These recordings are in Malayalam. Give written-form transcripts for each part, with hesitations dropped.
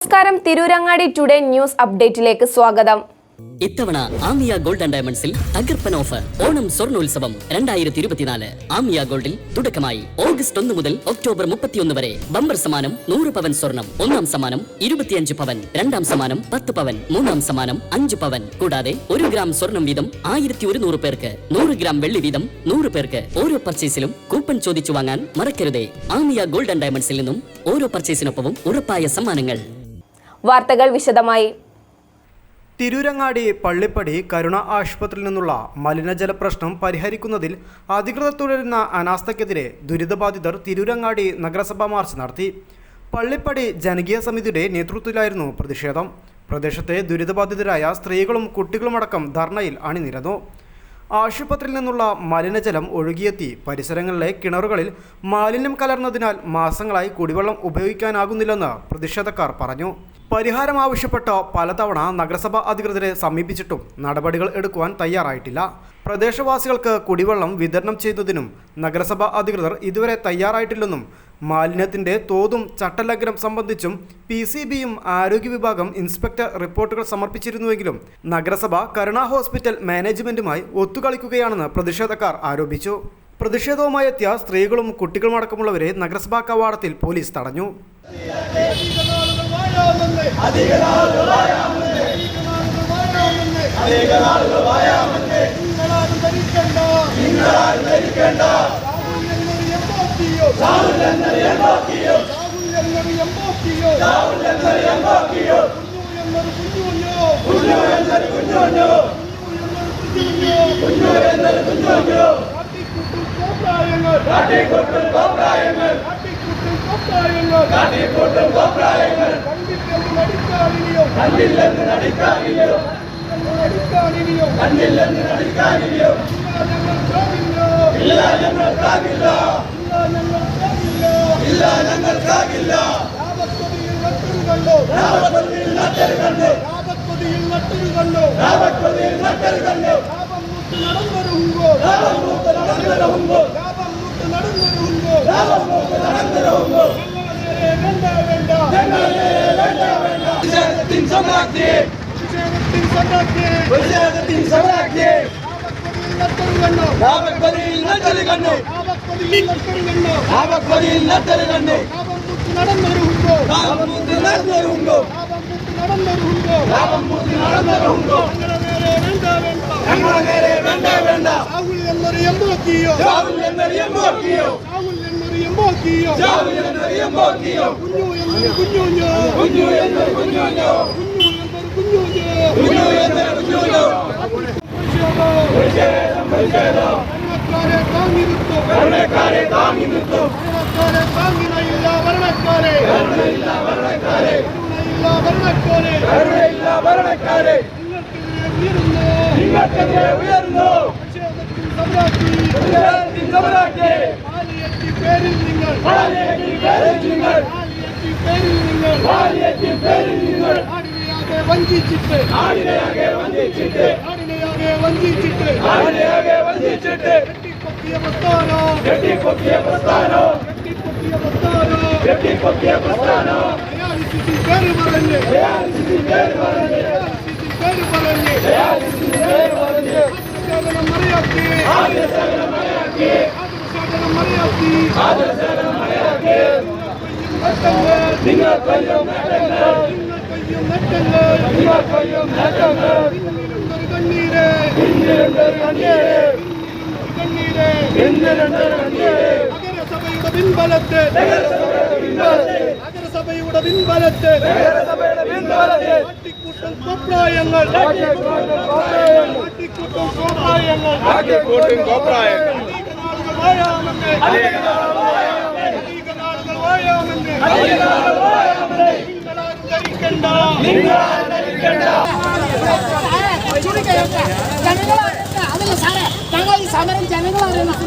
നമസ്കാരം, തിരൂരങ്ങാടി ടുഡേ ന്യൂസ് അപ്ഡേറ്റിലേക്ക് സ്വാഗതം. ഇത്തവണ ആമിയ ഗോൾഡ് ആൻഡ് ഡയമണ്ട്സിൽ തകർപ്പൻ ഓഫർ ഓണം സ്വർണ്ണോത്സവം 2024. ആമിയ ഗോൾഡിൽ തുടക്കമായി ഓഗസ്റ്റ് 1 മുതൽ ഒക്ടോബർ 31 വരെ ബമ്പർ സമ്മാനം 100 പവൻ സ്വർണം, ഒന്നാം സമ്മാനം 25 പവൻ, രണ്ടാം സമ്മാനം 10 പവൻ, മൂന്നാം സമ്മാനം 5 പവൻ. കൂടാതെ 1 ഗ്രാം സ്വർണം വീതം 1100 പേർക്ക്, 100 ഗ്രാം വെള്ളി വീതം 100 പേർക്ക്. ഓരോ പർച്ചേസിലും കൂപ്പൺ ചോദിച്ചു വാങ്ങാൻ മറക്കരുതേ. ആമിയ ഗോൾഡ് ആൻഡ് ഡയമണ്ട്സിൽ നിന്നും ഓരോ പർച്ചേസിനൊപ്പവും ഉറപ്പായ സമ്മാനങ്ങൾ. വാർത്തകൾ വിശദമായി. തിരൂരങ്ങാടി പള്ളിപ്പടി കരുണ ആശുപത്രിയിൽ നിന്നുള്ള മലിനജല പ്രശ്നം പരിഹരിക്കുന്നതിൽ അധികൃതർ തുടരുന്ന അനാസ്ഥയ്ക്കെതിരെ ദുരിതബാധിതർ തിരൂരങ്ങാടി നഗരസഭാ മാർച്ച് നടത്തി. പള്ളിപ്പടി ജനകീയ സമിതിയുടെ നേതൃത്വത്തിലായിരുന്നു പ്രതിഷേധം. പ്രദേശത്തെ ദുരിതബാധിതരായ സ്ത്രീകളും കുട്ടികളുമടക്കം ധർണയിൽ അണിനിരന്നു. ആശുപത്രിയിൽ നിന്നുള്ള മലിനജലം ഒഴുകിയെത്തി പരിസരങ്ങളിലെ കിണറുകളിൽ മാലിന്യം കലർന്നതിനാൽ മാസങ്ങളായി കുടിവെള്ളം ഉപയോഗിക്കാനാകുന്നില്ലെന്ന് പ്രതിഷേധക്കാർ പറഞ്ഞു. പരിഹാരം ആവശ്യപ്പെട്ട് പലതവണ നഗരസഭാ അധികൃതരെ സമീപിച്ചിട്ടും നടപടികൾ എടുക്കുവാൻ തയ്യാറായിട്ടില്ല. പ്രദേശവാസികൾക്ക് കുടിവെള്ളം വിതരണം ചെയ്യുന്നതിനും നഗരസഭാ അധികൃതർ ഇതുവരെ തയ്യാറായിട്ടില്ലെന്നും മാലിന്യത്തിൻ്റെ തോതും ചട്ടലംഘനം സംബന്ധിച്ചും PCBയും ആരോഗ്യ വിഭാഗം ഇൻസ്പെക്ടർ റിപ്പോർട്ടുകൾ സമർപ്പിച്ചിരുന്നുവെങ്കിലും നഗരസഭ കരുണ ഹോസ്പിറ്റൽ മാനേജ്മെൻറ്റുമായി ഒത്തുകളിക്കുകയാണെന്ന് പ്രതിഷേധക്കാർ ആരോപിച്ചു. പ്രതിഷേധവുമായി എത്തിയ സ്ത്രീകളും കുട്ടികളുമടക്കമുള്ളവരെ നഗരസഭാ കവാടത്തിൽ പോലീസ് തടഞ്ഞു. സമരം ജനങ്ങളറിയണം.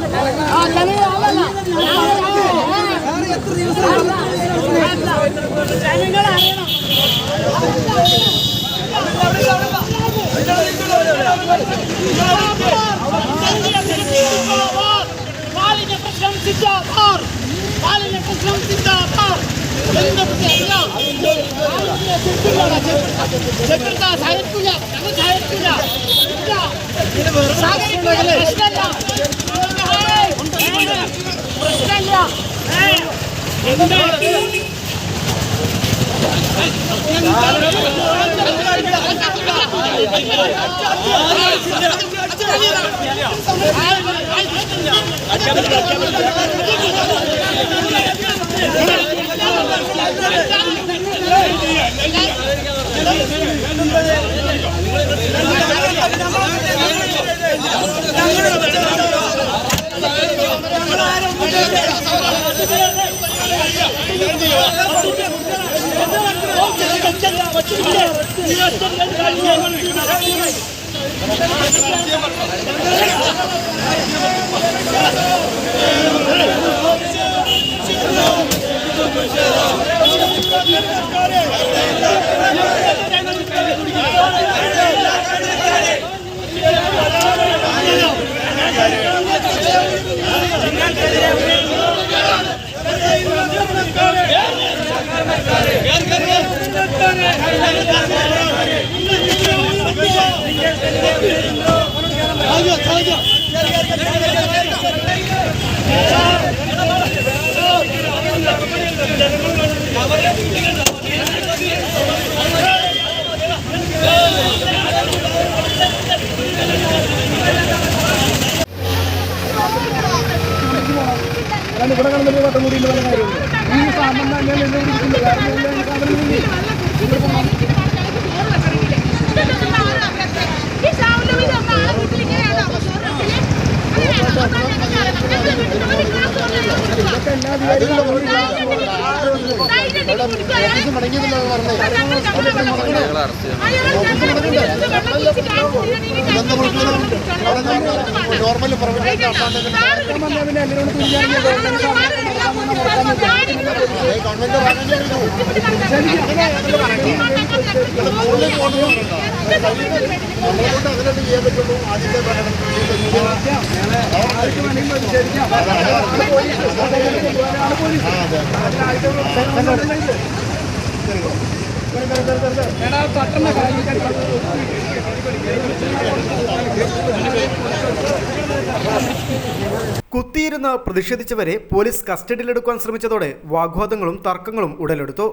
കുത്തിയിരുന്ന് പ്രതിഷേധിച്ചവരെ പോലീസ് കസ്റ്റഡിയിലെടുക്കാൻ ശ്രമിച്ചതോടെ വാഗ്വാദങ്ങളും തർക്കങ്ങളും ഉടലെടുത്തു.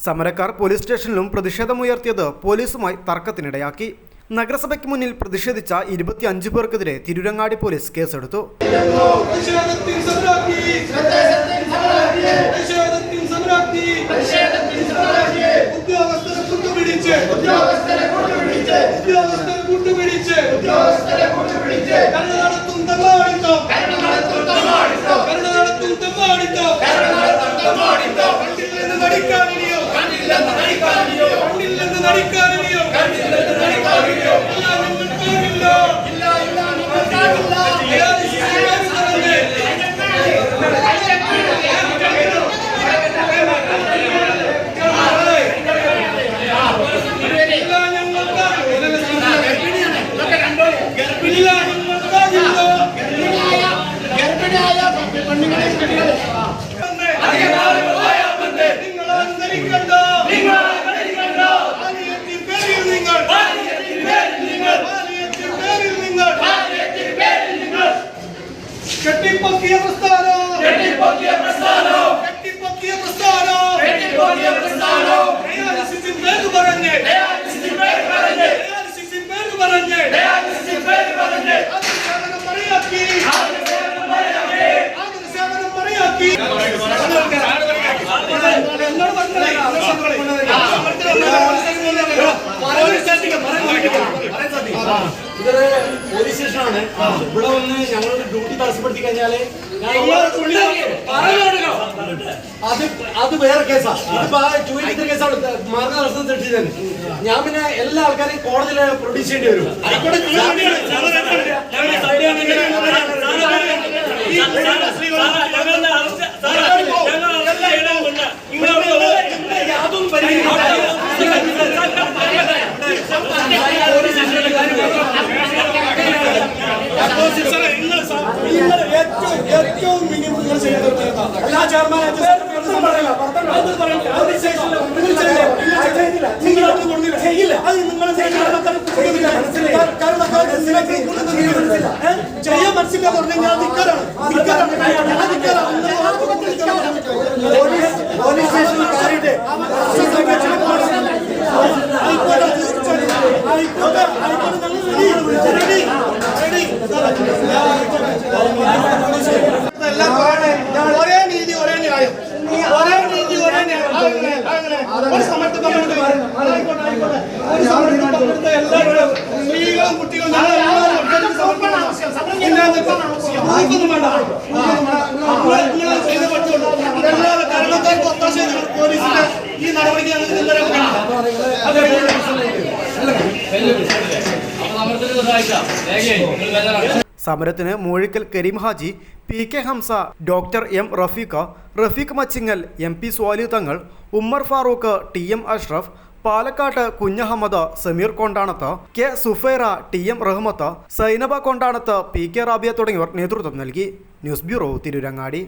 സമരക്കാർ പോലീസ് സ്റ്റേഷനിലും പ്രതിഷേധമുയർത്തിയത് പോലീസുമായി തർക്കത്തിനിടയാക്കി. നഗരസഭയ്ക്ക് മുന്നിൽ പ്രതിഷേധിച്ച 25 പേർക്കെതിരെ തിരൂരങ്ങാടി പോലീസ് കേസെടുത്തു. ഇതൊരു പോലീസ് സ്റ്റേഷനാണ്. ഇവിടെ വന്ന് ഞങ്ങളുടെ ഡ്യൂട്ടി തടസ്സപ്പെടുത്തി കഴിഞ്ഞാല് അത് വേറെ കേസാണ്. ഇതിപ്പോ 283 കേസാണ് മാർഗദർശനം തെറ്റിയത്. ഞാൻ പിന്നെ എല്ലാ ആൾക്കാരെയും കോടതിയിൽ പ്രൊഡ്യൂസ് ചെയ്യേണ്ടി വരും. യാതൊന്നും ഏറ്റവും മിനിമം എല്ലാ ചെയർമാൻ ചെയ്യാൻ മനസ്സിലാന്ന് പറഞ്ഞാൽ ഞാൻ ധിക്കാരാണ്. പോലീസ് സ്റ്റേഷനിൽ കയറിയിട്ട് ഒരേ നീതി ഒരേ ന്യായം, ഒരേ നീതി ഒരേ ന്യായം. ഒരു സമയത്ത് എല്ലാവരും സ്ത്രീകളും കുട്ടികളും ചെയ്ത പറ്റുള്ളൂ. എല്ലാവരും കാരണക്കാർക്ക് ഒത്താശ പോലീസിന്റെ ഈ നടപടിക്ക് സമരത്തിന് Moozhikkal Kareem Haji, P K Hamsa, doctor M Rafeeq Machingal, M P Swali Thangal, Ummer Farooq, T M Ashraf, Palakkatt Kunhahammed, Sameer Kondanath, K Sufaira, T M Rahmath, Zainaba Kondanath, P K Rabiya തുടങ്ങിയവർ നേതൃത്വം നൽകി. News bureau, Tirurangadi.